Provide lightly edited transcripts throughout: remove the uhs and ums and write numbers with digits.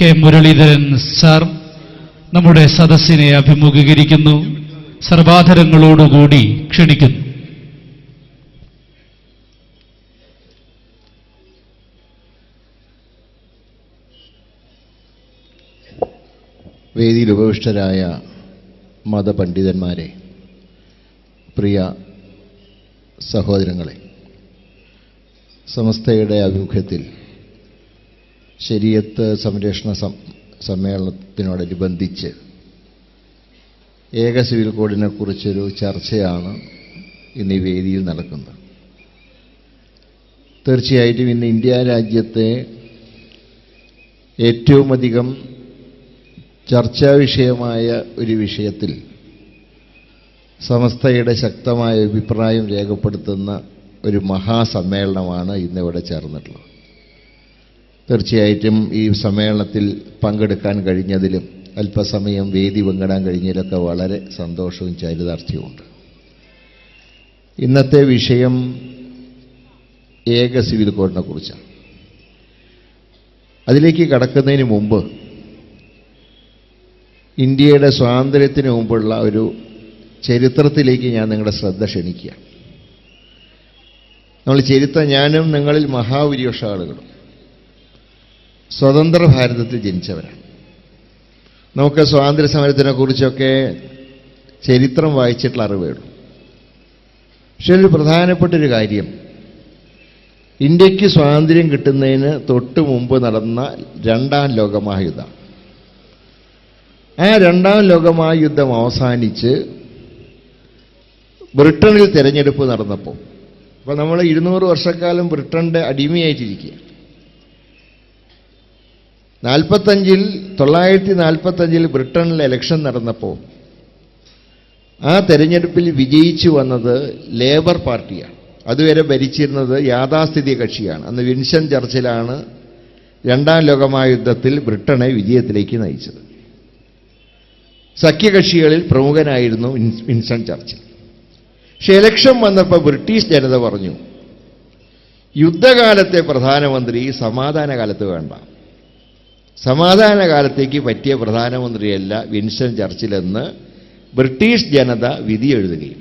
K Muraleedharan sir നമ്മുടെ സദസ്സിനെ അഭിമുഖീകരിക്കുന്നു. സർവാധരങ്ങളോടുകൂടി ക്ഷണിക്കുന്നു. വേദിയിൽ ഉപവിഷ്ടരായ മതപണ്ഡിതന്മാരെ, പ്രിയ സഹോദരങ്ങളെ, സമസ്തയുടെ ആഭിമുഖ്യത്തിൽ ശരീഅത്ത് സംരക്ഷണ സമ്മേളനത്തിനോടനുബന്ധിച്ച് ഏക സിവിൽ കോഡിനെ കുറിച്ചൊരു ചർച്ചയാണ് ഇന്ന് ഈ വേദിയിൽ നടക്കുന്നത്. തീർച്ചയായിട്ടും ഇന്ന് ഇന്ത്യ രാജ്യത്തെ ഏറ്റവും അധികം ചർച്ചാ വിഷയമായ ഒരു വിഷയത്തിൽ സമസ്തയുടെ ശക്തമായ അഭിപ്രായം രേഖപ്പെടുത്തുന്ന ഒരു മഹാസമ്മേളനമാണ് ഇന്നിവിടെ ചേർന്നിട്ടുള്ളത്. തീർച്ചയായിട്ടും ഈ സമ്മേളനത്തിൽ പങ്കെടുക്കാൻ കഴിഞ്ഞതിലും അല്പസമയം വേദി പങ്കിടാൻ കഴിഞ്ഞതിലൊക്കെ വളരെ സന്തോഷവും ചാരിതാർത്ഥ്യവുമുണ്ട്. ഇന്നത്തെ വിഷയം ഏക സിവിൽ കോഡിനെ കുറിച്ചാണ്. അതിലേക്ക് കടക്കുന്നതിന് മുമ്പ് ഇന്ത്യയുടെ സ്വാതന്ത്ര്യത്തിന് മുമ്പുള്ള ഒരു ചരിത്രത്തിലേക്ക് ഞാൻ നിങ്ങളുടെ ശ്രദ്ധ ക്ഷണിക്കുക. നമ്മൾ ചരിത്രം, ഞാനും നിങ്ങളിൽ മഹാഭൂരിപക്ഷ ആളുകളും സ്വതന്ത്ര ഭാരതത്തിൽ ജനിച്ചവരാണ്. നമുക്ക് സ്വാതന്ത്ര്യ സമരത്തിനെ കുറിച്ചൊക്കെ ചരിത്രം വായിച്ചിട്ടുള്ള അറിവേയുള്ളൂ. പക്ഷെ ഒരു പ്രധാനപ്പെട്ടൊരു കാര്യം, ഇന്ത്യക്ക് സ്വാതന്ത്ര്യം കിട്ടുന്നതിന് തൊട്ട് മുമ്പ് നടന്ന രണ്ടാം ലോകമഹായുദ്ധം. ആ രണ്ടാം ലോകമഹായുദ്ധം അവസാനിച്ച് ബ്രിട്ടനിൽ തെരഞ്ഞെടുപ്പ് നടന്നപ്പോൾ, അപ്പോൾ നമ്മൾ 200 വർഷക്കാലം ബ്രിട്ടന്റെ അടിമയായിട്ടിരിക്കുക. 1945 ബ്രിട്ടനിൽ ഇലക്ഷൻ നടന്നപ്പോൾ ആ തെരഞ്ഞെടുപ്പിൽ വിജയിച്ചു വന്നത് ലേബർ പാർട്ടിയാണ്. അതുവരെ ഭരിച്ചിരുന്നത് യാഥാസ്ഥിതിക കക്ഷിയാണ്. അന്ന് വിൻസ്റ്റൺ ചർച്ചിലാണ് രണ്ടാം ലോകമഹായുദ്ധത്തിൽ ബ്രിട്ടനെ വിജയത്തിലേക്ക് നയിച്ചത്. സഖ്യകക്ഷികളിൽ പ്രമുഖനായിരുന്നു വിൻസ്റ്റൺ ചർച്ചിൽ. പക്ഷെ ഇലക്ഷൻ വന്നപ്പോൾ ബ്രിട്ടീഷ് ജനത പറഞ്ഞു, യുദ്ധകാലത്തെ പ്രധാനമന്ത്രി സമാധാന കാലത്ത് വേണ്ട, സമാധാന കാലത്തേക്ക് പറ്റിയ പ്രധാനമന്ത്രിയല്ല വിൻസ്റ്റൺ ചർച്ചിലെന്ന് ബ്രിട്ടീഷ് ജനത വിധി എഴുതുകയും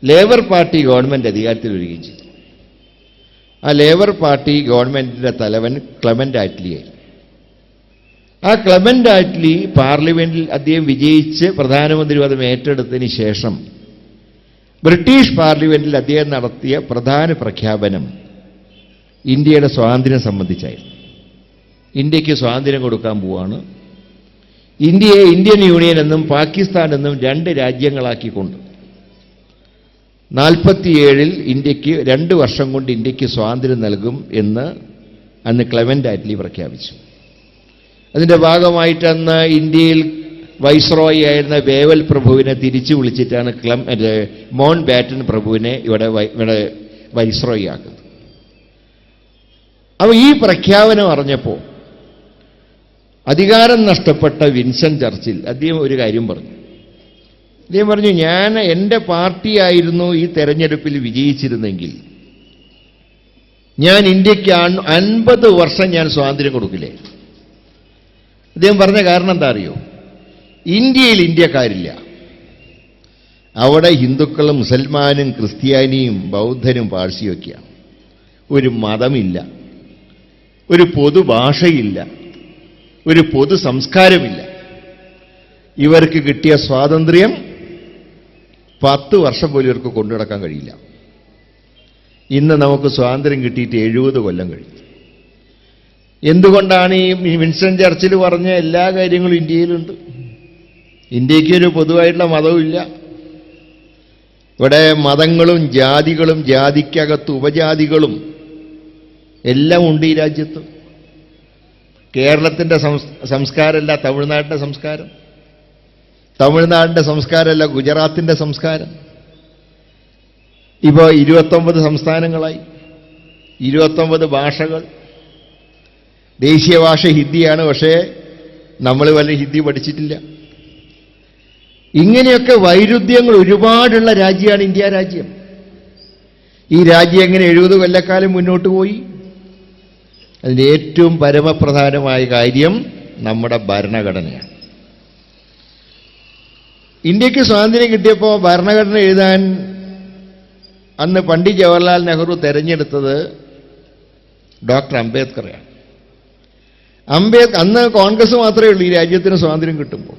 ലേബർ പാർട്ടി ഗവൺമെൻറ് അധികാരത്തിൽ വരികയും ചെയ്തു. ആ ലേബർ പാർട്ടി ഗവൺമെൻറ്റിൻ്റെ തലവൻ ക്ലെമന്റ് ആറ്റ്ലിയായിരുന്നു. ആ ക്ലെമന്റ് ആറ്റ്ലി പാർലമെന്റിൽ അദ്ദേഹം വിജയിച്ച് പ്രധാനമന്ത്രി പദം ഏറ്റെടുത്തതിന് ശേഷം ബ്രിട്ടീഷ് പാർലമെന്റിൽ അദ്ദേഹം നടത്തിയ പ്രധാന പ്രഖ്യാപനം ഇന്ത്യയുടെ സ്വാതന്ത്ര്യം സംബന്ധിച്ചായിരുന്നു. ഇന്ത്യക്ക് സ്വാതന്ത്ര്യം കൊടുക്കാൻ പോവാണ്. ഇന്ത്യയെ ഇന്ത്യൻ യൂണിയൻ എന്നും പാകിസ്ഥാൻ എന്നും രണ്ട് രാജ്യങ്ങളാക്കിക്കൊണ്ട് 47 ഇന്ത്യക്ക് 2 വർഷം കൊണ്ട് ഇന്ത്യക്ക് സ്വാതന്ത്ര്യം നൽകും എന്ന് അന്ന് ക്ലെമന്റ് ആറ്റ്ലി പ്രഖ്യാപിച്ചു. അതിൻ്റെ ഭാഗമായിട്ട് അന്ന് ഇന്ത്യയിൽ വൈസ്രോയി ആയിരുന്ന വേവൽ പ്രഭുവിനെ തിരിച്ചു വിളിച്ചിട്ടാണ് മൗണ്ട് ബാറ്റൻ പ്രഭുവിനെ ഇവിടെ വൈസ്രോയി ആക്കുന്നത്. അപ്പോൾ ഈ പ്രഖ്യാപനം അറിഞ്ഞപ്പോൾ അധികാരം നഷ്ടപ്പെട്ട വിൻസ്റ്റൺ ചർച്ചിൽ അദ്ദേഹം ഒരു കാര്യം പറഞ്ഞു. അദ്ദേഹം പറഞ്ഞു, എൻ്റെ പാർട്ടിയായിരുന്നു ഈ തെരഞ്ഞെടുപ്പിൽ വിജയിച്ചിരുന്നെങ്കിൽ ഞാൻ ഇന്ത്യക്ക് 50 വർഷം ഞാൻ സ്വാതന്ത്ര്യം കൊടുക്കില്ലേ. അദ്ദേഹം പറഞ്ഞ കാരണം എന്താ അറിയോ? ഇന്ത്യയിൽ ഇന്ത്യക്കാരില്ല. അവിടെ ഹിന്ദുക്കളും മുസൽമാനും ക്രിസ്ത്യാനിയും ബൗദ്ധരും പാഴ്സിയൊക്കെയാണ്. ഒരു മതമില്ല, ഒരു പൊതുഭാഷയില്ല, ഒരു പൊതു സംസ്കാരമില്ല. ഇവർക്ക് കിട്ടിയ സ്വാതന്ത്ര്യം 10 വർഷം പോലും ഇവർക്ക് കൊണ്ടു നടക്കാൻ കഴിയില്ല. ഇന്ന് നമുക്ക് സ്വാതന്ത്ര്യം കിട്ടിയിട്ട് 70 കൊല്ലം കഴിഞ്ഞു. എന്തുകൊണ്ടാണ് ഈ വിൻസ്റ്റൺ ചർച്ചിൽ പറഞ്ഞ എല്ലാ കാര്യങ്ങളും ഇന്ത്യയിലുണ്ട്? ഇന്ത്യക്ക് ഒരു പൊതുവായിട്ടുള്ള മതവുമില്ല. ഇവിടെ മതങ്ങളും ജാതികളും ജാതിക്കകത്ത് ഉപജാതികളും എല്ലാം ഉണ്ട് ഈ രാജ്യത്ത്. കേരളത്തിൻ്റെ സംസ്കാരമല്ല തമിഴ്നാടിൻ്റെ സംസ്കാരം, തമിഴ്നാടിൻ്റെ സംസ്കാരമല്ല ഗുജറാത്തിൻ്റെ സംസ്കാരം. ഇപ്പോൾ 29 സംസ്ഥാനങ്ങളായി, 29 ഭാഷകൾ. ദേശീയ ഭാഷ ഹിന്ദിയാണ്, പക്ഷേ നമ്മൾ വല്ല ഹിന്ദി പഠിച്ചിട്ടില്ല. ഇങ്ങനെയൊക്കെ വൈരുദ്ധ്യങ്ങൾ ഒരുപാടുള്ള രാജ്യമാണ് ഇന്ത്യ രാജ്യം. ഈ രാജ്യം എങ്ങനെ 70 കൊല്ലക്കാലം മുന്നോട്ട് പോയി? അതിൻ്റെ ഏറ്റവും പരമപ്രധാനമായ കാര്യം നമ്മുടെ ഭരണഘടനയാണ്. ഇന്ത്യക്ക് സ്വാതന്ത്ര്യം കിട്ടിയപ്പോൾ ഭരണഘടന എഴുതാൻ അന്ന് പണ്ഡിറ്റ് ജവഹർലാൽ നെഹ്റു തെരഞ്ഞെടുത്തത് ഡോക്ടർ അംബേദ്കറെയാണ്. അന്ന് കോൺഗ്രസ് മാത്രമേ ഉള്ളൂ ഈ രാജ്യത്തിന് സ്വാതന്ത്ര്യം കിട്ടുമ്പോൾ.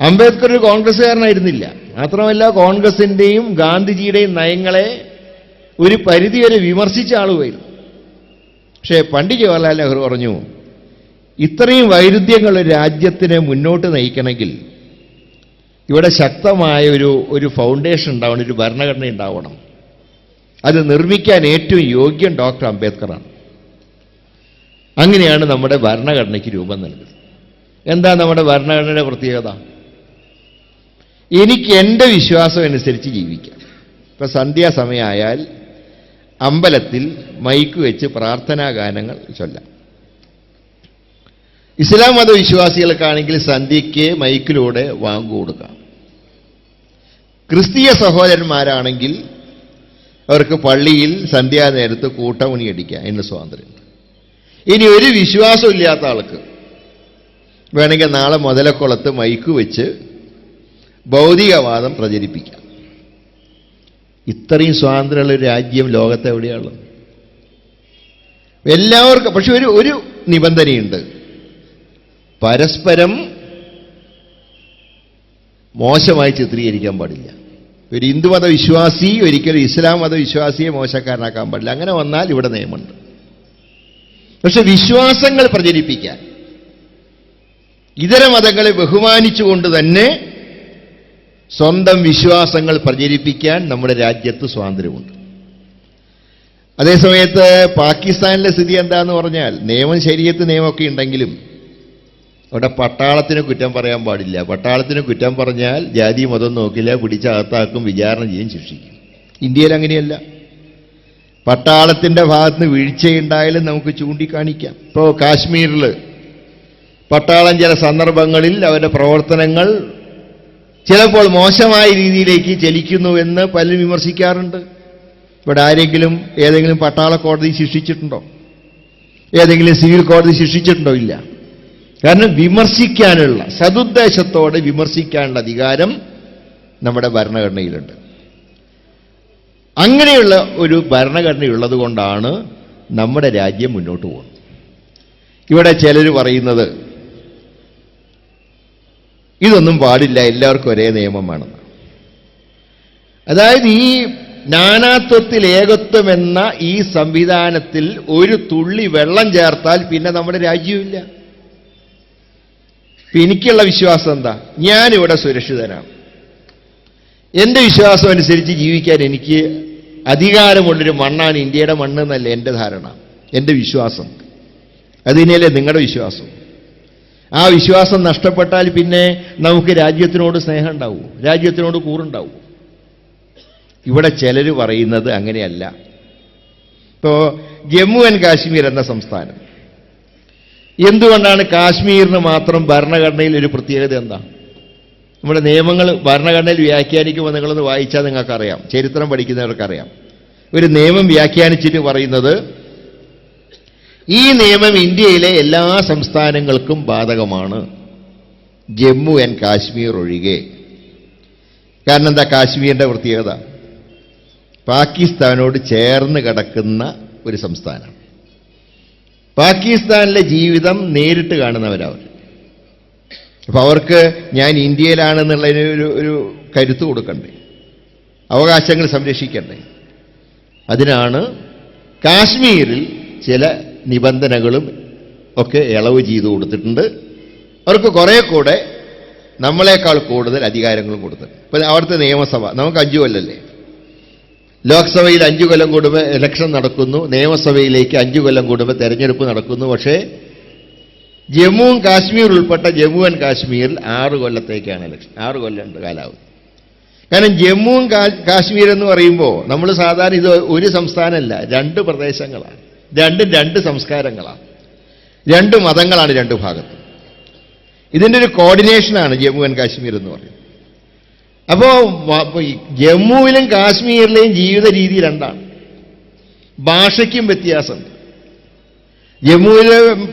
അംബേദ്കർ ഒരു കോൺഗ്രസ്സുകാരനായിരുന്നില്ല. മാത്രമല്ല കോൺഗ്രസിൻ്റെയും ഗാന്ധിജിയുടെയും നയങ്ങളെ ഒരു പരിധിവരെ വിമർശിച്ച ആളുമായിരുന്നു. പക്ഷേ പണ്ഡിറ്റ് ജവഹർലാൽ നെഹ്റു പറഞ്ഞു, ഇത്രയും വൈരുദ്ധ്യങ്ങൾ രാജ്യത്തിനെ മുന്നോട്ട് നയിക്കണമെങ്കിൽ ഇവിടെ ശക്തമായ ഒരു ഫൗണ്ടേഷൻ ഉണ്ടാവണം, ഒരു ഭരണഘടന ഉണ്ടാവണം. അത് നിർമ്മിക്കാൻ ഏറ്റവും യോഗ്യൻ ഡോക്ടർ അംബേദ്കറാണ്. അങ്ങനെയാണ് നമ്മുടെ ഭരണഘടനയ്ക്ക് രൂപം നൽകുന്നത്. എന്താ നമ്മുടെ ഭരണഘടനയുടെ പ്രത്യേകത? എനിക്ക് എൻ്റെ വിശ്വാസം അനുസരിച്ച് ജീവിക്കാം. ഇപ്പം സന്ധ്യാസമയമായാൽ അമ്പലത്തിൽ മൈക്ക് വെച്ച് പ്രാർത്ഥനാ ഗാനങ്ങൾ ചൊല്ലാം. ഇസ്ലാം മതവിശ്വാസികൾക്കാണെങ്കിൽ സന്ധ്യയ്ക്ക് മൈക്കിലൂടെ വാങ്ങു കൊടുക്കാം. ക്രിസ്തീയ സഹോദരന്മാരാണെങ്കിൽ അവർക്ക് പള്ളിയിൽ സന്ധ്യാനേരത്ത് കൂട്ടമണി അടിക്കാം. അതിന് സ്വാതന്ത്ര്യം. ഇനി ഒരു വിശ്വാസമില്ലാത്ത ആൾക്ക് വേണമെങ്കിൽ നാളെ മുതലക്കുളത്ത് മൈക്ക് വെച്ച് ഭൗതികവാദം പ്രചരിപ്പിക്കാം. ഇത്രയും സ്വാതന്ത്ര്യമുള്ള ഒരു രാജ്യം ലോകത്ത് എവിടെയാണ്? എല്ലാവർക്കും. പക്ഷെ ഒരു നിബന്ധനയുണ്ട്, പരസ്പരം മോശമായി ചിത്രീകരിക്കാൻ പാടില്ല. ഒരു ഹിന്ദുമത വിശ്വാസി ഒരിക്കലും ഇസ്ലാം മതവിശ്വാസിയെ മോശക്കാരനാക്കാൻ പാടില്ല. അങ്ങനെ വന്നാൽ ഇവിടെ നിയമമുണ്ട്. പക്ഷെ വിശ്വാസങ്ങൾ പ്രചരിപ്പിക്കാൻ, ഇതര മതങ്ങളെ ബഹുമാനിച്ചുകൊണ്ട് തന്നെ സ്വന്തം വിശ്വാസങ്ങൾ പ്രചരിപ്പിക്കാൻ നമ്മുടെ രാജ്യത്ത് സ്വാതന്ത്ര്യമുണ്ട്. അതേസമയത്ത് പാകിസ്ഥാനിലെ സ്ഥിതി എന്താന്ന് പറഞ്ഞാൽ, ശരീഅത്ത് നിയമമൊക്കെ ഉണ്ടെങ്കിലും അവിടെ പട്ടാളത്തിന് കുറ്റം പറയാൻ പാടില്ല. പട്ടാളത്തിന് കുറ്റം പറഞ്ഞാൽ ജാതി മതം നോക്കില്ല, പിടിച്ചകത്താക്കും, വിചാരണ ചെയ്യും, ശിക്ഷിക്കും. ഇന്ത്യയിൽ അങ്ങനെയല്ല. പട്ടാളത്തിൻ്റെ ഭാഗത്തുനിന്ന് വീഴ്ചയുണ്ടായാലും നമുക്ക് ചൂണ്ടിക്കാണിക്കാം. ഇപ്പോൾ കാശ്മീരിൽ പട്ടാളം ചില സന്ദർഭങ്ങളിൽ അവരുടെ പ്രവർത്തനങ്ങൾ ചിലപ്പോൾ മോശമായ രീതിയിലേക്ക് ചലിക്കുന്നു എന്ന് പലരും വിമർശിക്കാറുണ്ട്. ഇവിടെ ആരെങ്കിലും ഏതെങ്കിലും പട്ടാള കോടതി ശിക്ഷിച്ചിട്ടുണ്ടോ? ഏതെങ്കിലും സിവിൽ കോടതി ശിക്ഷിച്ചിട്ടുണ്ടോ? ഇല്ല. കാരണം വിമർശിക്കാനുള്ള, സതുദ്ദേശത്തോടെ വിമർശിക്കാനുള്ള അധികാരം നമ്മുടെ ഭരണഘടനയിലുണ്ട്. അങ്ങനെയുള്ള ഒരു ഭരണഘടനയുള്ളത് കൊണ്ടാണ് നമ്മുടെ രാജ്യം മുന്നോട്ട് പോകുന്നത്. ഇവിടെ ചിലർ പറയുന്നത് ഇതൊന്നും പാടില്ല, എല്ലാവർക്കും ഒരേ നിയമം വേണമെന്ന്. അതായത് ഈ നാനാത്വത്തിൽ ഏകത്വം എന്ന ഈ സംവിധാനത്തിൽ ഒരു തുള്ളി വെള്ളം ചേർത്താൽ പിന്നെ നമ്മുടെ രാജ്യമില്ല. എനിക്കുള്ള വിശ്വാസം എന്താ? ഞാനിവിടെ സുരക്ഷിതനാണ്. എൻ്റെ വിശ്വാസം അനുസരിച്ച് ജീവിക്കാൻ എനിക്ക് അധികാരമുള്ളൊരു മണ്ണാണ് ഇന്ത്യയുടെ മണ്ണ് എന്നല്ല എൻ്റെ ധാരണ, എൻ്റെ വിശ്വാസം. അതിനല്ലേ നിങ്ങളുടെ വിശ്വാസം? ആ വിശ്വാസം നഷ്ടപ്പെട്ടാൽ പിന്നെ നമുക്ക് രാജ്യത്തിനോട് സ്നേഹം ഉണ്ടാവൂ, രാജ്യത്തിനോട് കൂറുണ്ടാവൂ? ഇവിടെ ചിലർ പറയുന്നത് അങ്ങനെയല്ല. ഇപ്പോൾ ജമ്മു ആൻഡ് കാശ്മീർ എന്ന സംസ്ഥാനം, എന്തുകൊണ്ടാണ് കാശ്മീരിന് മാത്രം ഭരണഘടനയിൽ ഒരു പ്രത്യേകത? എന്താ? നമ്മുടെ നിയമങ്ങൾ ഭരണഘടനയിൽ വ്യാഖ്യാനിക്കുമ്പോൾ നിങ്ങളൊന്ന് വായിച്ചാൽ നിങ്ങൾക്കറിയാം, ചരിത്രം പഠിക്കുന്നവർക്കറിയാം. ഒരു നിയമം വ്യാഖ്യാനിച്ചിട്ട് പറയുന്നത് ഈ നിയമം ഇന്ത്യയിലെ എല്ലാ സംസ്ഥാനങ്ങൾക്കും ബാധകമാണ്, ജമ്മു ആൻഡ് കാശ്മീർ ഒഴികെ. കാരണം എന്താ കാശ്മീരിൻ്റെ പ്രത്യേകത? പാകിസ്ഥാനോട് ചേർന്ന് കിടക്കുന്ന ഒരു സംസ്ഥാനം. പാകിസ്ഥാനിലെ ജീവിതം നേരിട്ട് കാണുന്നവരവർ. അപ്പോൾ അവർക്ക് ഞാൻ ഇന്ത്യയിലാണെന്നുള്ളതിന് ഒരു കരുത്ത് കൊടുക്കണ്ടേ, അവകാശങ്ങൾ സംരക്ഷിക്കണ്ടേ? അതിനാണ് കാശ്മീരിൽ ചില നിബന്ധനകളും ഒക്കെ ഇളവ് ചെയ്തു കൊടുത്തിട്ടുണ്ട്. അവർക്ക് കുറെ കൂടെ നമ്മളെക്കാൾ കൂടുതൽ അധികാരങ്ങളും കൊടുത്തിട്ടുണ്ട്. ഇപ്പം അവിടുത്തെ നിയമസഭ നമുക്ക് 5 കൊല്ലല്ലേ? ലോക്സഭയിൽ 5 കൊല്ലം കൂടുമ്പോൾ ഇലക്ഷൻ നടക്കുന്നു, നിയമസഭയിലേക്ക് 5 കൊല്ലം കൂടുമ്പോൾ തെരഞ്ഞെടുപ്പ് നടക്കുന്നു. പക്ഷേ ജമ്മു കാശ്മീർ ഉൾപ്പെട്ട ജമ്മു ആൻഡ് കാശ്മീരിൽ 6 കൊല്ലത്തേക്കാണ് ഇലക്ഷൻ. 6 കൊല്ലം കാലാവധി. കാരണം ജമ്മു കാശ്മീർ എന്ന് പറയുമ്പോൾ നമ്മൾ സാധാരണ ഇത് ഒരു സംസ്ഥാനമല്ല, 2 പ്രദേശങ്ങളാണ്, 2 സംസ്കാരങ്ങളാണ്, 2 മതങ്ങളാണ് 2 ഭാഗത്തും. ഇതിൻ്റെ ഒരു കോർഡിനേഷനാണ് ജമ്മു ആൻഡ് കാശ്മീർ എന്ന് പറയുന്നത്. അപ്പോൾ ജമ്മുവിലും കാശ്മീരിലെയും ജീവിത രീതി 2ആണ്. ഭാഷയ്ക്കും വ്യത്യാസമുണ്ട്. ജമ്മുവിൽ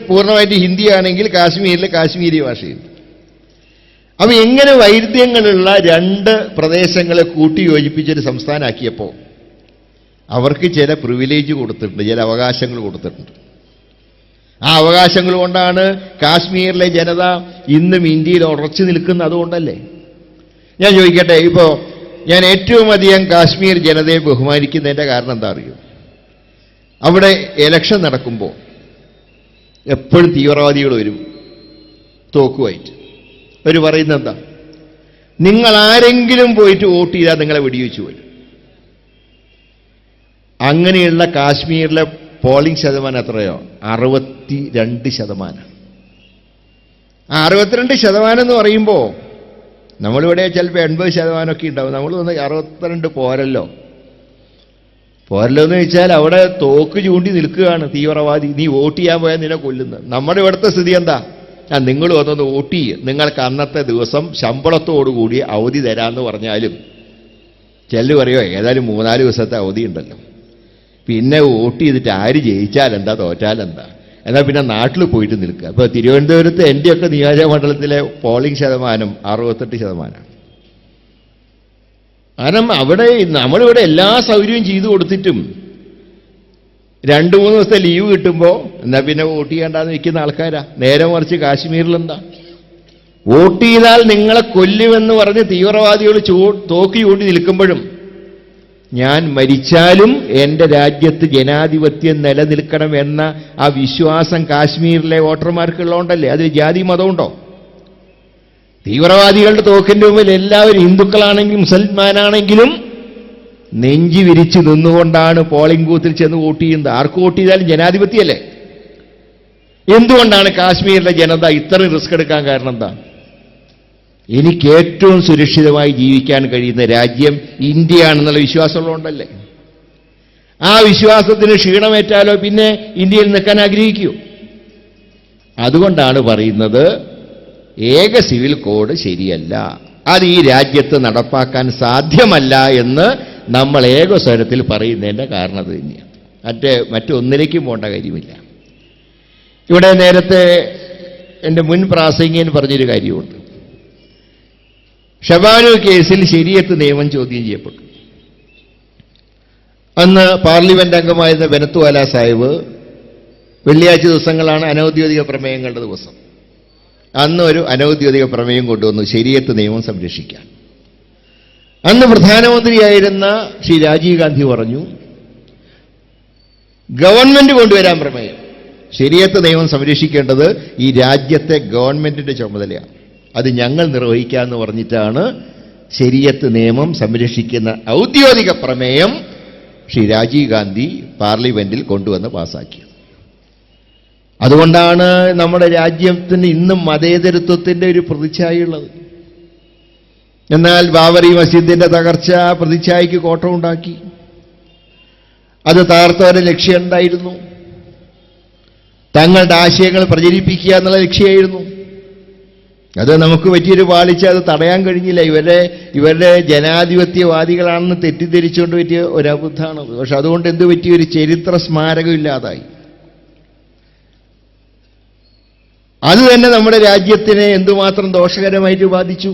പൂർണ്ണമായിട്ട് ഹിന്ദിയാണെങ്കിൽ കാശ്മീരിൽ കാശ്മീരി ഭാഷയുണ്ട്. അപ്പൊ എങ്ങനെ വൈരുദ്ധ്യങ്ങളുള്ള രണ്ട് പ്രദേശങ്ങളെ കൂട്ടിയോജിപ്പിച്ചൊരു സംസ്ഥാനമാക്കിയപ്പോൾ അവർക്ക് ചില പ്രിവിലേജ് കൊടുത്തിട്ടുണ്ട്, ചില അവകാശങ്ങൾ കൊടുത്തിട്ടുണ്ട്. ആ അവകാശങ്ങൾ കൊണ്ടാണ് കാശ്മീരിലെ ജനത ഇന്നും ഇന്ത്യയിൽ ഉറച്ചു നിൽക്കുന്നത്. അതുകൊണ്ടല്ലേ? ഞാൻ ചോദിക്കട്ടെ, ഇപ്പോൾ ഞാൻ ഏറ്റവും അധികം കാശ്മീർ ജനതയെ ബഹുമാനിക്കുന്നതിൻ്റെ കാരണം എന്താ അറിയോ? അവിടെ ഇലക്ഷൻ നടക്കുമ്പോൾ എപ്പോഴും തീവ്രവാദികൾ വരും തോക്കുമായിട്ട്. അവർ പറയുന്നത് എന്താ? നിങ്ങൾ ആരെങ്കിലും പോയിട്ട് വോട്ട് ചെയ്താൽ നിങ്ങളെ വെടിവെച്ചു പോലും. അങ്ങനെയുള്ള കാശ്മീരിലെ പോളിംഗ് ശതമാനം എത്രയോ? 62%. ആ 62% എന്ന് പറയുമ്പോൾ നമ്മളിവിടെ ചിലപ്പോൾ 80% ഒക്കെ ഉണ്ടാവും. നമ്മൾ 62 പോരല്ലോ. പോരല്ലോ എന്ന് വെച്ചാൽ അവിടെ തോക്ക് ചൂണ്ടി നിൽക്കുകയാണ് തീവ്രവാദി. നീ വോട്ട് ചെയ്യാൻ പോയാൽ നിന്നെ കൊല്ലുന്നത്. നമ്മുടെ ഇവിടുത്തെ സ്ഥിതി എന്താ? നിങ്ങൾ വന്നൊന്ന് വോട്ട് ചെയ്യുക, നിങ്ങൾക്ക് അന്നത്തെ ദിവസം ശമ്പളത്തോടുകൂടി അവധി തരാമെന്ന് പറഞ്ഞാലും ചെല്ലു പറയോ ഏതായാലും 3-4 ദിവസത്തെ അവധി ഉണ്ടല്ലോ, പിന്നെ വോട്ട് ചെയ്തിട്ട് ആര് ജയിച്ചാലെന്താ തോറ്റാലെന്താ, എന്നാൽ പിന്നെ നാട്ടിൽ പോയിട്ട് നിൽക്കുക. ഇപ്പോൾ തിരുവനന്തപുരത്ത് എൻ്റെയൊക്കെ നിയോജകമണ്ഡലത്തിലെ പോളിംഗ് ശതമാനം 68%. കാരണം അവിടെ നമ്മളിവിടെ എല്ലാ സൗകര്യവും ചെയ്തു കൊടുത്തിട്ടും 2-3 ദിവസത്തെ ലീവ് കിട്ടുമ്പോൾ എന്നാൽ പിന്നെ വോട്ട് ചെയ്യേണ്ടെന്ന് വയ്ക്കുന്ന ആൾക്കാരാ. നേരെ മറിച്ച് കാശ്മീരിലെന്താ? വോട്ട് ചെയ്താൽ നിങ്ങളെ കൊല്ലുമെന്ന് പറഞ്ഞ് തീവ്രവാദികൾ തോക്കി ചൂണ്ടി നിൽക്കുമ്പോഴും ഞാൻ മരിച്ചാലും എൻ്റെ രാജ്യത്ത് ജനാധിപത്യം നിലനിൽക്കണം എന്ന ആ വിശ്വാസം കാശ്മീരിലെ വോട്ടർമാർക്കുള്ളതുകൊണ്ടല്ലേ. അതിൽ ജാതി മതമുണ്ടോ? തീവ്രവാദികളുടെ തോക്കിന്റെ മുമ്പിൽ എല്ലാവരും ഹിന്ദുക്കളാണെങ്കിലും മുസൽമാനാണെങ്കിലും നെഞ്ചി വിരിച്ചു നിന്നുകൊണ്ടാണ് പോളിംഗ് ബൂത്തിൽ ചെന്ന് വോട്ട് ചെയ്യുന്നത്. ആർക്ക് വോട്ട് ചെയ്താലും ജനാധിപത്യമല്ലേ. എന്തുകൊണ്ടാണ് കാശ്മീരിലെ ജനത ഇത്രയും റിസ്ക് എടുക്കാൻ കാരണം എന്താ? എനിക്ക് ഏറ്റവും സുരക്ഷിതമായി ജീവിക്കാൻ കഴിയുന്ന രാജ്യം ഇന്ത്യയാണെന്നുള്ള വിശ്വാസമുള്ളതുകൊണ്ടല്ലേ. ആ വിശ്വാസത്തിന് ക്ഷീണമേറ്റാലോ പിന്നെ ഇന്ത്യയിൽ നിൽക്കാൻ ആഗ്രഹിക്കൂ. അതുകൊണ്ടാണ് പറയുന്നത് ഏക സിവിൽ കോഡ് ശരിയല്ല, അത് ഈ രാജ്യത്ത് നടപ്പാക്കാൻ സാധ്യമല്ല എന്ന് നമ്മൾ ഏകസ്വരത്തിൽ പറയുന്നതിൻ്റെ കാരണം അത് തന്നെയാണ്. മറ്റൊന്നിലേക്കും പോകേണ്ട കാര്യമില്ല. ഇവിടെ നേരത്തെ എൻ്റെ മുൻ പ്രാസംഗികൻ പറഞ്ഞൊരു കാര്യമുണ്ട്. ഷബാനു കേസിൽ ശരീഅത്ത് നിയമം ചോദ്യം ചെയ്യപ്പെട്ടു. അന്ന് പാർലമെന്റ് അംഗമായിരുന്ന ബെനത്തുവാല സാഹിബ്, വെള്ളിയാഴ്ച ദിവസങ്ങളാണ് അനൗദ്യോഗിക പ്രമേയങ്ങളുടെ ദിവസം, അന്ന് ഒരു അനൗദ്യോഗിക പ്രമേയം കൊണ്ടുവന്നു ശരീഅത്ത് നിയമം സംരക്ഷിക്കാൻ. അന്ന് പ്രധാനമന്ത്രിയായിരുന്ന ശ്രീ രാജീവ് ഗാന്ധി പറഞ്ഞു ഗവൺമെന്റ് കൊണ്ടുവരാൻ പ്രമേയം, ശരീഅത്ത് നിയമം സംരക്ഷിക്കേണ്ടത് ഈ രാജ്യത്തെ ഗവൺമെന്റിന്റെ ചുമതലയാണ്, അത് ഞങ്ങൾ നിർവഹിക്കാമെന്ന് പറഞ്ഞിട്ടാണ് ശരീഅത്ത് നിയമം സംരക്ഷിക്കുന്ന ഔദ്യോഗിക പ്രമേയം ശ്രീ രാജീവ് ഗാന്ധി പാർലമെന്റിൽ കൊണ്ടുവന്ന് പാസാക്കിയത്. അതുകൊണ്ടാണ് നമ്മുടെ രാജ്യത്തിന് ഇന്നും മതേതരത്വത്തിന്റെ ഒരു പ്രതിച്ഛായയുള്ളത്. എന്നാൽ ബാബറി മസ്ജിദിന്റെ തകർച്ച പ്രതിച്ഛായയ്ക്ക് കോട്ടമുണ്ടാക്കി. അത് തകർത്തവരുടെ ലക്ഷ്യം എന്തായിരുന്നു? തങ്ങളുടെ ആശയങ്ങൾ പ്രചരിപ്പിക്കുക എന്നുള്ള ലക്ഷ്യമായിരുന്നു. അത് നമുക്ക് പറ്റിയൊരു പാളിച്ച, അത് തടയാൻ കഴിഞ്ഞില്ല. ഇവരുടെ ജനാധിപത്യവാദികളാണെന്ന് തെറ്റിദ്ധരിച്ചുകൊണ്ട് പറ്റിയ ഒരബദ്ധമാണത്. പക്ഷെ അതുകൊണ്ട് എന്ത് പറ്റിയ ഒരു ചരിത്ര സ്മാരകം ഇല്ലാതായി. അത് തന്നെ നമ്മുടെ രാജ്യത്തിനെ എന്തുമാത്രം ദോഷകരമായിട്ട് ബാധിച്ചു.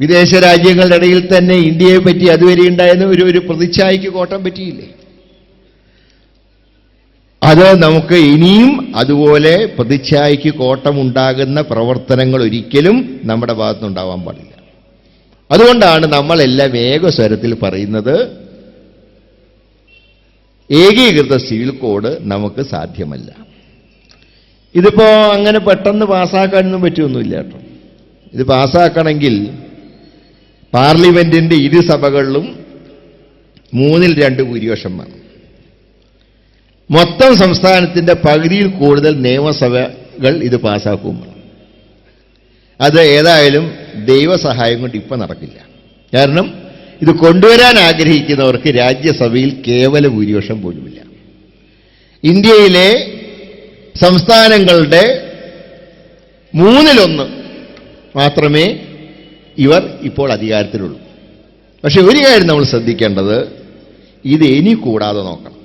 വിദേശ രാജ്യങ്ങളുടെ ഇടയിൽ തന്നെ ഇന്ത്യയെ പറ്റി അതുവരെ ഉണ്ടായിരുന്ന ഒരു പ്രതിച്ഛായയ്ക്ക് കോട്ടം പറ്റിയില്ലേ. അത് നമുക്ക് ഇനിയും അതുപോലെ പ്രതിച്ഛായയ്ക്ക് കോട്ടമുണ്ടാകുന്ന പ്രവർത്തനങ്ങൾ ഒരിക്കലും നമ്മുടെ ഭാഗത്തുനിന്നുണ്ടാവാൻ പാടില്ല. അതുകൊണ്ടാണ് നമ്മളെല്ലാം ഏകസ്വരത്തിൽ പറയുന്നത് ഏകീകൃത സിവിൽ കോഡ് നമുക്ക് സാധ്യമല്ല. ഇതിപ്പോ അങ്ങനെ പെട്ടെന്ന് പാസ്സാക്കാനൊന്നും പറ്റുമൊന്നുമില്ല കേട്ടോ. ഇത് പാസ്സാക്കണമെങ്കിൽ പാർലമെന്റിന്റെ ഇരു സഭകളിലും 2/3 ഭൂരിപക്ഷം വേണം. മൊത്തം സംസ്ഥാനത്തിന്റെ പകുതിയിൽ കൂടുതൽ നിയമസഭകൾ ഇത് പാസ്സാക്കുമ്പോൾ അത് ഏതായാലും ദൈവസഹായം കൊണ്ട് ഇപ്പം നടക്കില്ല. കാരണം ഇത് കൊണ്ടുവരാൻ ആഗ്രഹിക്കുന്നവർക്ക് രാജ്യസഭയിൽ കേവല ഭൂരിപക്ഷം പോലുമില്ല. ഇന്ത്യയിലെ സംസ്ഥാനങ്ങളുടെ 1/3 മാത്രമേ ഇവർ ഇപ്പോൾ അധികാരത്തിലുള്ളൂ. പക്ഷെ ഒരു കാര്യം നമ്മൾ ശ്രദ്ധിക്കേണ്ടത്, ഇത് ഇനി കൂടാതെ നോക്കണം.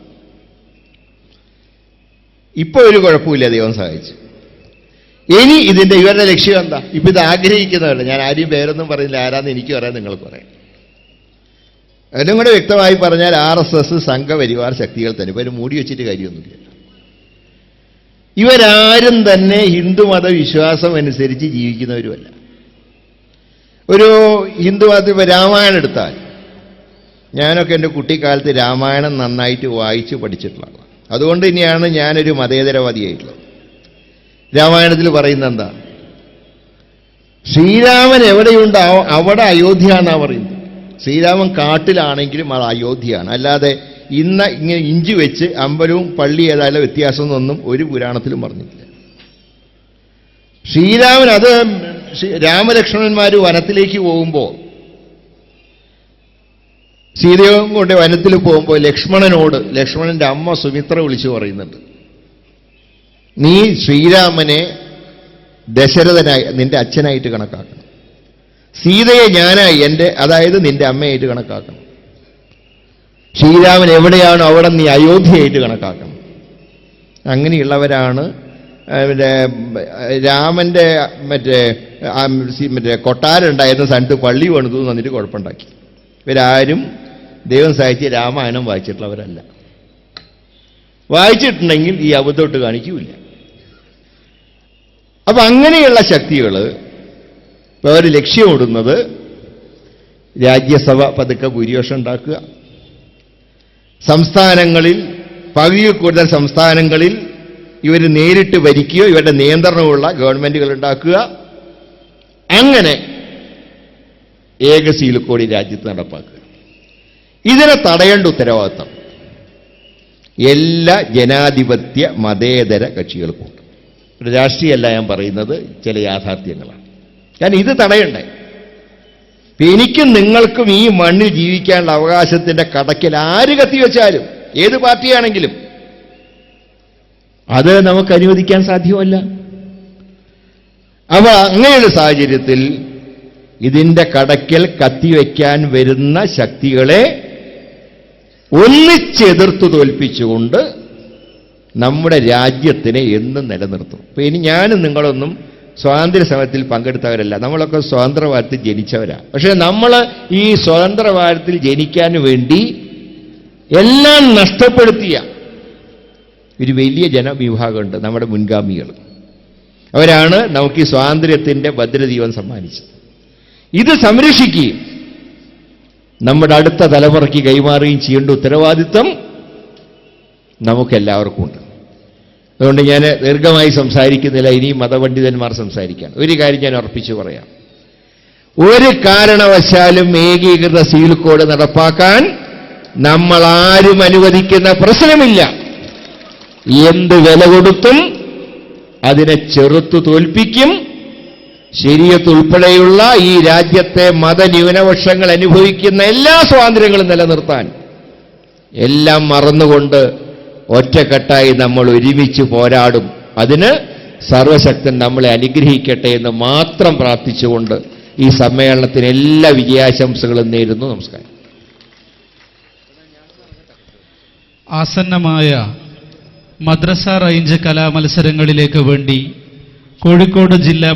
ഇപ്പോൾ ഒരു കുഴപ്പമില്ല, ദൈവം സഹായിച്ചു. ഇനി ഇവരുടെ ലക്ഷ്യം എന്താ? ഇപ്പം ഇത് ആഗ്രഹിക്കുന്നവരല്ല, ഞാൻ ആരെയും പേരൊന്നും പറയുന്നില്ല, ആരാന്ന് എനിക്ക് പറയാം, നിങ്ങൾക്ക് പറയാം. അതിനും കൂടെ വ്യക്തമായി പറഞ്ഞാൽ RSS സംഘപരിവാർ ശക്തികൾ തന്നെ. ഇവർ മൂടി വെച്ചിട്ട് കാര്യമൊന്നുമില്ല. ഇവരാരും തന്നെ ഹിന്ദുമത വിശ്വാസം അനുസരിച്ച് ജീവിക്കുന്നവരുമല്ല. ഒരു ഹിന്ദുമതത്തിൽ ഇപ്പോൾ രാമായണം എടുത്താൽ, ഞാനൊക്കെ എൻ്റെ കുട്ടിക്കാലത്ത് രാമായണം നന്നായിട്ട് വായിച്ച് പഠിച്ചിട്ടുള്ളതാണ്. അതുകൊണ്ട് തന്നെയാണ് ഞാനൊരു മതേതരവാദിയായിട്ടുള്ളത്. രാമായണത്തിൽ പറയുന്ന എന്താ? ശ്രീരാമൻ എവിടെയുണ്ട് അവിടെ അയോധ്യ എന്നാണ് പറയുന്നത്. ശ്രീരാമൻ കാട്ടിലാണെങ്കിലും അത് അയോധ്യയാണ്. അല്ലാതെ ഇങ്ങനെ ഇഞ്ചി വെച്ച് അമ്പലവും പള്ളി ഏതായാലും വ്യത്യാസമൊന്നും ഒരു പുരാണത്തിലും പറഞ്ഞിട്ടില്ല. ശ്രീരാമൻ അത് രാമലക്ഷ്മണന്മാർ വനത്തിലേക്ക് പോകുമ്പോൾ, സീതയും കൊണ്ട് വനത്തിൽ പോകുമ്പോൾ ലക്ഷ്മണന്റെ അമ്മ സുമിത്ര വിളിച്ചു പറയുന്നുണ്ട്, നീ ശ്രീരാമനെ ദശരഥനായി നിന്റെ അച്ഛനായിട്ട് കണക്കാക്കണം, സീതയെ ഞാനായി അതായത് നിന്റെ അമ്മയായിട്ട് കണക്കാക്കണം, ശ്രീരാമൻ എവിടെയാണോ അവിടെ നീ അയോധ്യയായിട്ട് കണക്കാക്കണം. അങ്ങനെയുള്ളവരാണ് രാമന്റെ മറ്റേ കൊട്ടാരം ഉണ്ടായിരുന്ന സ്ഥലത്ത് പള്ളി പണിതു എന്നിട്ട് കുഴപ്പമുണ്ടാക്കി. ഇവരാരും ദൈവം സഹായിച്ച് രാമായണം വായിച്ചിട്ടുള്ളവരല്ല. വായിച്ചിട്ടുണ്ടെങ്കിൽ ഈ അബദ്ധമൊട്ട് കാണിക്കൂല. അപ്പൊ അങ്ങനെയുള്ള ശക്തികൾ ഇപ്പോൾ അവർ ലക്ഷ്യമിടുന്നത് രാജ്യസഭ പതുക്കെ ഭൂരിപക്ഷം ഉണ്ടാക്കുക, സംസ്ഥാനങ്ങളിൽ പകുതിയിൽ കൂടുതൽ സംസ്ഥാനങ്ങളിൽ ഇവർ നേരിട്ട് ഭരിക്കുകയോ ഇവരുടെ നിയന്ത്രണമുള്ള ഗവൺമെന്റുകൾ ഉണ്ടാക്കുക, അങ്ങനെ ഏക സീൽ കോഡ് രാജ്യത്ത് നടപ്പാക്കുക. ഇതിനെ തടയേണ്ട ഉത്തരവാദിത്തം എല്ലാ ജനാധിപത്യ മതേതര കക്ഷികൾക്കുണ്ട്. രാഷ്ട്രീയമല്ല ഞാൻ പറയുന്നത്, ചില യാഥാർത്ഥ്യങ്ങളാണ്. കാരണം ഇത് തടയണ്ടേ? എനിക്കും നിങ്ങൾക്കും ഈ മണ്ണിൽ ജീവിക്കാനുള്ള അവകാശത്തിന്റെ കടക്കിൽ ആര് കത്തിവെച്ചാലും, ഏത് പാർട്ടിയാണെങ്കിലും, അത് നമുക്ക് അനുവദിക്കാൻ സാധ്യമല്ല. അപ്പൊ അങ്ങനെയുള്ള സാഹചര്യത്തിൽ ഇതിന്റെ കടക്കൽ കത്തിവെക്കാൻ വരുന്ന ശക്തികളെ ഒന്നിച്ചെതിർത്ത് തോൽപ്പിച്ചുകൊണ്ട് നമ്മുടെ രാജ്യത്തിനെ എന്നും നിലനിർത്തും. അപ്പൊ ഇനി ഞാനും നിങ്ങളൊന്നും സ്വാതന്ത്ര്യ സമരത്തിൽ പങ്കെടുത്തവരല്ല, നമ്മളൊക്കെ സ്വതന്ത്ര ഭാരതത്തിൽ ജനിച്ചവരാ. പക്ഷെ നമ്മൾ ഈ സ്വതന്ത്ര ഭാരതത്തിൽ ജനിക്കാൻ വേണ്ടി എല്ലാം നഷ്ടപ്പെടുത്തിയ ഒരു വലിയ ജനവിഭാഗമുണ്ട്, നമ്മുടെ മുൻഗാമികൾ. അവരാണ് നമുക്ക് ഈ സ്വാതന്ത്ര്യത്തിന്റെ ഭദ്രദീപം സമ്മാനിച്ചത്. ഇത് സംരക്ഷിക്കുകയും നമ്മുടെ അടുത്ത തലമുറയ്ക്ക് കൈമാറുകയും ചെയ്യേണ്ട ഉത്തരവാദിത്വം നമുക്കെല്ലാവർക്കും ഉണ്ട്. അതുകൊണ്ട് ഞാൻ ദീർഘമായി സംസാരിക്കുന്നില്ല, ഇനിയും മതപണ്ഡിതന്മാർ സംസാരിക്കാൻ. ഒരു കാര്യം ഞാൻ ഉറപ്പിച്ചു പറയാം, ഒരു കാരണവശാലും ഏകീകൃത സീൽ കോഡ് നടപ്പാക്കാൻ നമ്മൾ ആരും അനുവദിക്കുന്ന പ്രശ്നമില്ല. എന്ത് വില കൊടുത്തും അതിനെ ചെറുത്തു തോൽപ്പിക്കും. ശരീഅത്ത് ഉൾപ്പെടെയുള്ള ഈ രാജ്യത്തെ മതന്യൂനപക്ഷങ്ങൾ അനുഭവിക്കുന്ന എല്ലാ സ്വാതന്ത്ര്യങ്ങളും നിലനിർത്താൻ എല്ലാം മറന്നുകൊണ്ട് ഒറ്റക്കെട്ടായി നമ്മൾ ഒരുമിച്ച് പോരാടും. അതിന് സർവശക്തൻ നമ്മളെ അനുഗ്രഹിക്കട്ടെ എന്ന് മാത്രം പ്രാർത്ഥിച്ചുകൊണ്ട് ഈ സമ്മേളനത്തിന് എല്ലാ വിജയാശംസകളും നേരുന്നു. നമസ്കാരം. ആസന്നമായ മദ്രസ റേഞ്ച് കലാമത്സരങ്ങളിലേക്ക് വേണ്ടി കോഴിക്കോട് ജില്ലാ